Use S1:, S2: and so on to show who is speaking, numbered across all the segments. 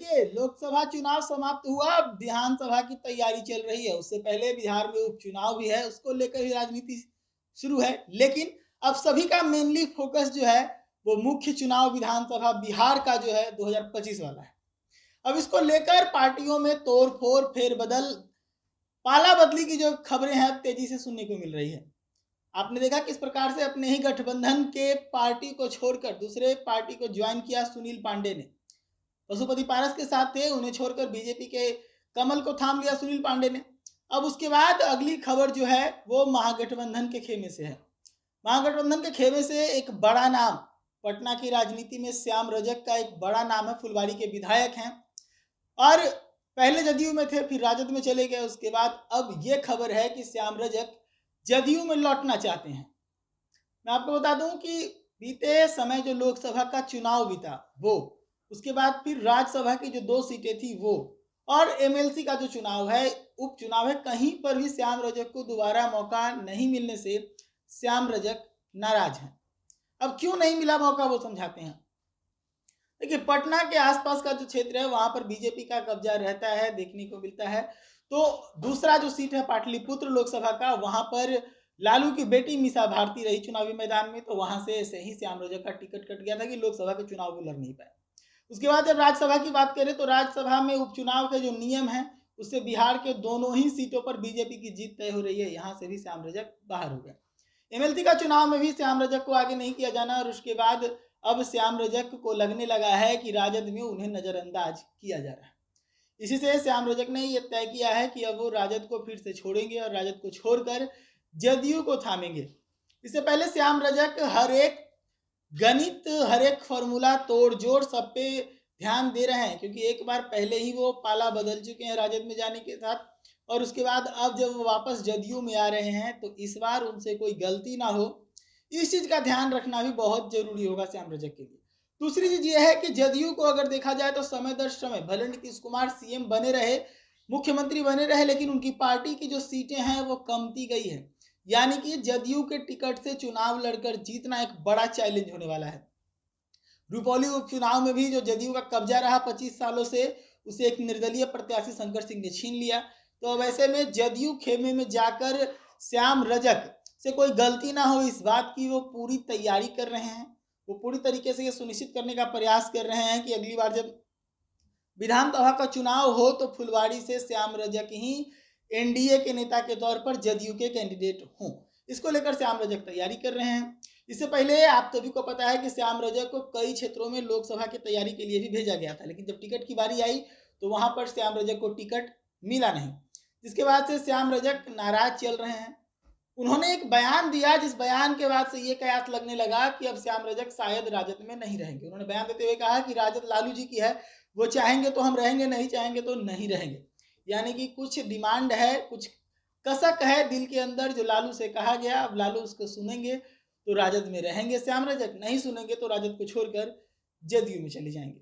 S1: देखिए, लोकसभा चुनाव समाप्त हुआ, अब विधानसभा की तैयारी चल रही है। उससे पहले बिहार में उपचुनाव भी है, उसको लेकर ही राजनीति शुरू है। लेकिन अब सभी का मेनली फोकस जो है वो मुख्य चुनाव विधानसभा बिहार का जो है 2025 वाला है। अब इसको लेकर पार्टियों में तोड़-फोड़, फेरबदल, पाला बदली की जो खबरें हैं तेजी से सुनने को मिल रही है। आपने देखा किस प्रकार से अपने ही गठबंधन के पार्टी को छोड़कर दूसरे पार्टी को ज्वाइन किया सुनील पांडे ने। पशुपति पारस के साथ थे, उन्हें छोड़कर बीजेपी के कमल को थाम लिया सुनील पांडे ने। अब उसके बाद अगली खबर जो है वो महागठबंधन के खेमे से है। महागठबंधन के खेमे से एक बड़ा नाम, पटना की राजनीति में श्याम रजक का एक बड़ा नाम है, फुलवारी के विधायक हैं और पहले जदयू में थे, फिर राजद में चले गए। उसके बाद अब ये खबर है कि श्याम रजक जदयू में लौटना चाहते हैं। मैं आपको बता दूं कि बीते समय जो लोकसभा का चुनाव बीता वो, उसके बाद फिर राज्यसभा की जो 2 सीटें थी वो, और एमएलसी का जो चुनाव है, उपचुनाव है, कहीं पर भी श्याम रजक को दोबारा मौका नहीं मिलने से श्याम रजक नाराज हैं। अब क्यों नहीं मिला मौका वो समझाते हैं। देखिए, पटना के आसपास का जो क्षेत्र है वहां पर बीजेपी का कब्जा रहता है, देखने को मिलता है। तो दूसरा जो सीट है पाटलिपुत्र लोकसभा का, वहां पर लालू की बेटी मीसा भारती रही चुनावी मैदान में, तो वहां से ऐसे ही श्याम रजक का टिकट कट गया था कि लोकसभा के चुनाव वो लड़ नहीं पाए। उसके बाद जब राज्यसभा की बात करें तो राज्यसभा में उपचुनाव के जो नियम है उससे बिहार के दोनों ही सीटों पर बीजेपी की जीत तय हो रही है। यहाँ से भी श्याम रजक बाहर हो गए। एमएलसी का चुनाव में भी श्याम रजक को आगे नहीं किया जाना, और उसके बाद अब श्याम रजक को लगने लगा है कि राजद में उन्हें नजरअंदाज किया जा रहा है। इसी से श्याम रजक ने यह तय किया है कि अब वो राजद को फिर से छोड़ेंगे और राजद को छोड़कर जदयू को थामेंगे। इससे पहले श्याम रजक हर एक गणित, हर एक फॉर्मूला, तोड़ जोड़ सब पे ध्यान दे रहे हैं, क्योंकि एक बार पहले ही वो पाला बदल चुके हैं राजद में जाने के साथ, और उसके बाद अब जब वो वापस जदयू में आ रहे हैं तो इस बार उनसे कोई गलती ना हो, इस चीज का ध्यान रखना भी बहुत जरूरी होगा श्याम रजक के लिए। दूसरी चीज ये है कि जदयू को अगर देखा जाए तो समय दर समय भले नीतीश कुमार सीएम बने रहे, मुख्यमंत्री बने रहे, लेकिन उनकी पार्टी की जो सीटें हैं वो कमती गई है। यानी कि जदयू के टिकट से चुनाव लड़कर जीतना एक बड़ा चैलेंज होने वाला है। रुपौली उपचुनाव में भी जो जदयू का कब्जा रहा 25 सालों से, उसे एक निर्दलीय प्रत्याशी शंकर सिंह ने छीन लिया। तो अब ऐसे में जदयू खेमे में जाकर श्याम रजक से कोई गलती ना हो, इस बात की वो पूरी तैयारी कर रहे हैं। वो पूरी तरीके से ये सुनिश्चित करने का प्रयास कर रहे हैं कि अगली बार जब विधानसभा का चुनाव हो तो फुलवारी से श्याम रजक ही एनडीए के नेता के तौर पर जदयू के कैंडिडेट हों। इसको लेकर श्याम रजक तैयारी कर रहे हैं। इससे पहले आप सभी को पता है कि श्याम रजक को कई क्षेत्रों में लोकसभा की तैयारी के लिए भी भेजा गया था, लेकिन जब टिकट की बारी आई तो वहां पर श्याम रजक को टिकट मिला नहीं, जिसके बाद से श्याम रजक नाराज चल रहे हैं। उन्होंने एक बयान दिया, जिस बयान के बाद से ये कयास लगने लगा कि अब श्याम रजक शायद राजद में नहीं रहेंगे। उन्होंने बयान देते हुए कहा कि राजद लालू जी की है, वो चाहेंगे तो हम रहेंगे, नहीं चाहेंगे तो नहीं रहेंगे। यानी कि कुछ डिमांड है, कुछ कसक है दिल के अंदर जो लालू से कहा गया। अब लालू उसको सुनेंगे तो राजद में रहेंगे श्याम रजक, नहीं सुनेंगे तो राजद को छोड़कर जदयू में चले जाएंगे।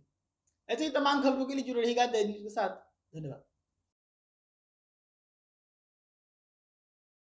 S1: ऐसे ही तमाम खबरों के लिए जुड़े रहिएगा दैनिक के साथ। धन्यवाद।